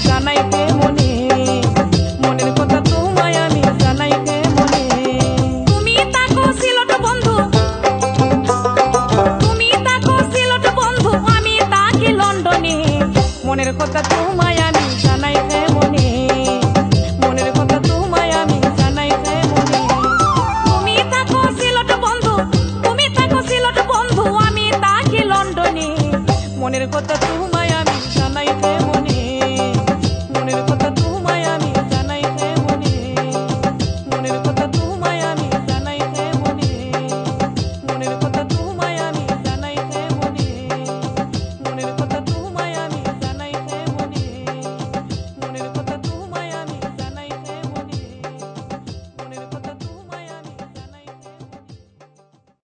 জানাইতে মনে, মনের কথা তোমায় আমি জানাইতে মনে। তুমি থাকো সিলেট বন্ধু, তুমি থাকো সিলেট বন্ধু, আমি থাকি লন্ডনে, মনের কথা তোমায় আমি জানাইতে মনে, মনের কথা তোমায় আমি জানাইতে মনে। তুমি থাকো সিলেট বন্ধু, তুমি থাকো সিলেট বন্ধু, আমি থাকি লন্ডনে, মনের কথা